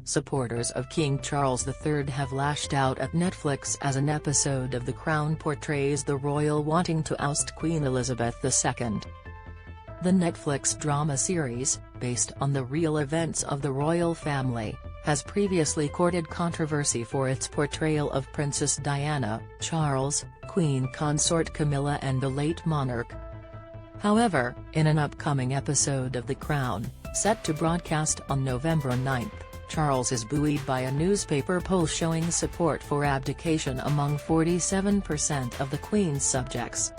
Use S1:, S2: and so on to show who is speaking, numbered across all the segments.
S1: Supporters of King Charles III have lashed out at Netflix as an episode of The Crown portrays the royal wanting to oust Queen Elizabeth II. The Netflix drama series, based on the real events of the royal family, has previously courted controversy for its portrayal of Princess Diana, Charles, Queen Consort Camilla and the late monarch. However, in an upcoming episode of The Crown, set to broadcast on November 9, Charles is buoyed by a newspaper poll showing support for abdication among 47% of the Queen's subjects.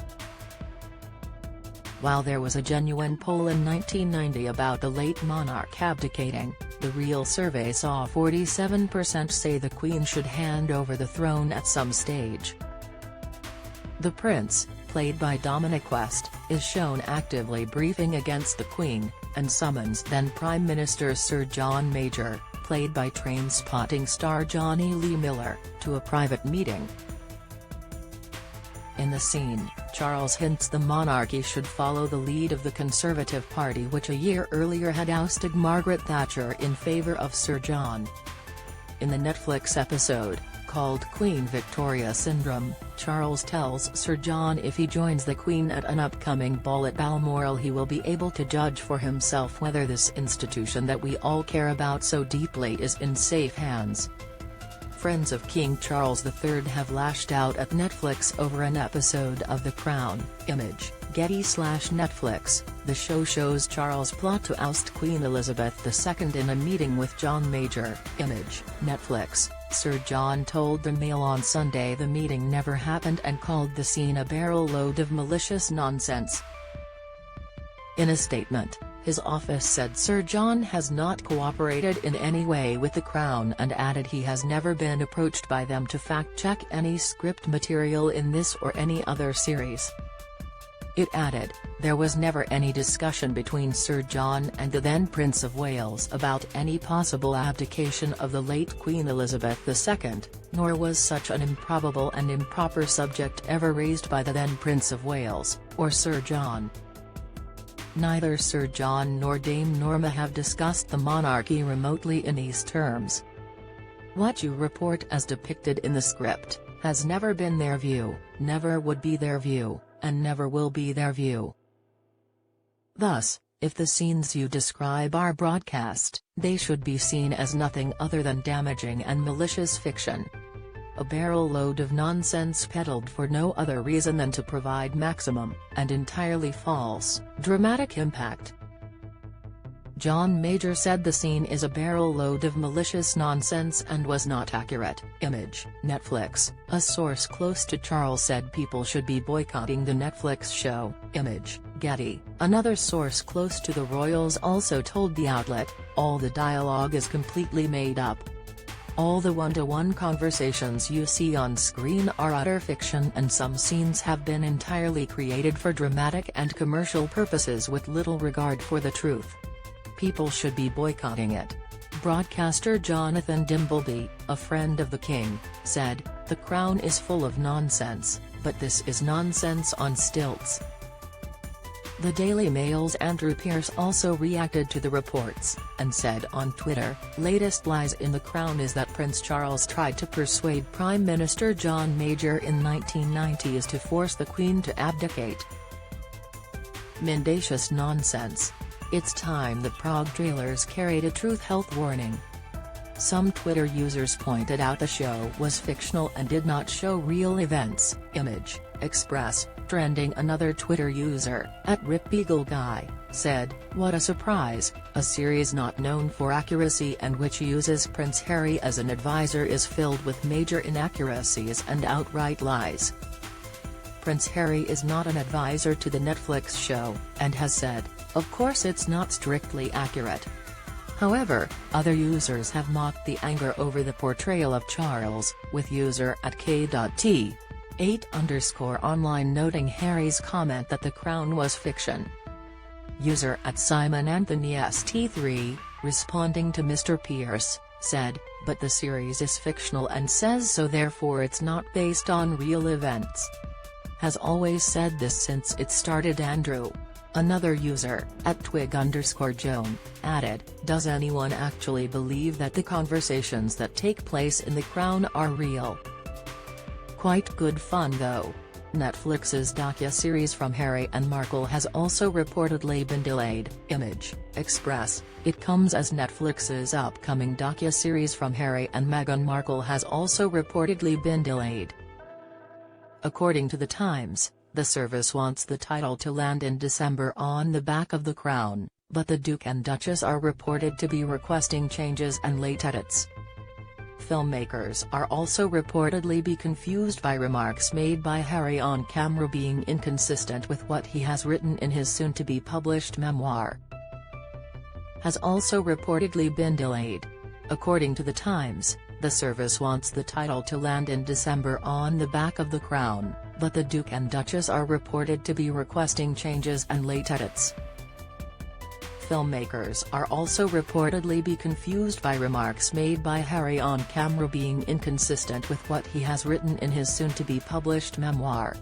S1: While there was a genuine poll in 1990 about the late monarch abdicating, the real survey saw 47% say the Queen should hand over the throne at some stage. The Prince, played by Dominic West, is shown actively briefing against the Queen, and summons then Prime Minister Sir John Major, played by Trainspotting star Johnny Lee Miller, to a private meeting. In the scene, Charles hints the monarchy should follow the lead of the Conservative Party, which a year earlier had ousted Margaret Thatcher in favour of Sir John. In the Netflix episode, called Queen Victoria Syndrome, Charles tells Sir John if he joins the Queen at an upcoming ball at Balmoral he will be able to judge for himself whether this institution that we all care about so deeply is in safe hands. Friends of King Charles III have lashed out at Netflix over an episode of The Crown. Image, Getty/Netflix. The show shows Charles' plot to oust Queen Elizabeth II in a meeting with John Major. Image, Netflix. Sir John told the Mail on Sunday the meeting never happened and called the scene a barrel load of malicious nonsense. In a statement, his office said Sir John has not cooperated in any way with the Crown and added he has never been approached by them to fact-check any script material in this or any other series. It added, there was never any discussion between Sir John and the then Prince of Wales about any possible abdication of the late Queen Elizabeth II, nor was such an improbable and improper subject ever raised by the then Prince of Wales, or Sir John. Neither Sir John nor Dame Norma have discussed the monarchy remotely in these terms. What you report as depicted in the script, has never been their view, never would be their view, and never will be their view. Thus, if the scenes you describe are broadcast, they should be seen as nothing other than damaging and malicious fiction. A barrel load of nonsense peddled for no other reason than to provide maximum, and entirely false, dramatic impact. John Major said the scene is a barrel load of malicious nonsense and was not accurate. Image, Netflix. A source close to Charles said people should be boycotting the Netflix show. Image, Getty. Another source close to the royals also told the outlet, all the dialogue is completely made up. All the one-to-one conversations you see on screen are utter fiction and some scenes have been entirely created for dramatic and commercial purposes with little regard for the truth. People should be boycotting it. Broadcaster Jonathan Dimbleby, a friend of the King, said, The Crown is full of nonsense, but this is nonsense on stilts. The Daily Mail's Andrew Pearce also reacted to the reports, and said on Twitter, latest lies in The Crown is that Prince Charles tried to persuade Prime Minister John Major in 1990s to force the Queen to abdicate. Mendacious nonsense. It's time the portrayals carried a truth health warning. Some Twitter users pointed out the show was fictional and did not show real events. Image, Express. Trending. Another Twitter user, @RipBeagleGuy, said, what a surprise, a series not known for accuracy and which uses Prince Harry as an advisor is filled with major inaccuracies and outright lies. Prince Harry is not an advisor to the Netflix show, and has said, of course it's not strictly accurate. However, other users have mocked the anger over the portrayal of Charles, with user @K.T8_online noting Harry's comment that The Crown was fiction. User @SimonAnthonyST3, responding to Mr. Pearce, said, but the series is fictional and says so therefore it's not based on real events. Has always said this since it started. Andrew. Another user, @twig_Joan, added, "Does anyone actually believe that the conversations that take place in The Crown are real? Quite good fun though." Netflix's docu-series from Harry and Markle has also reportedly been delayed. Image, Express. It comes as Netflix's upcoming docu-series from Harry and Meghan Markle has also reportedly been delayed. According to The Times, the service wants the title to land in December on the back of The Crown, but the Duke and Duchess are reported to be requesting changes and late edits. Filmmakers are also reportedly be confused by remarks made by Harry on camera being inconsistent with what he has written in his soon-to-be-published memoir. Has also reportedly been delayed. According to The Times, the service wants the title to land in December on the back of The Crown, but the Duke and Duchess are reported to be requesting changes and late edits. Filmmakers are also reportedly be confused by remarks made by Harry on camera being inconsistent with what he has written in his soon-to-be-published memoir.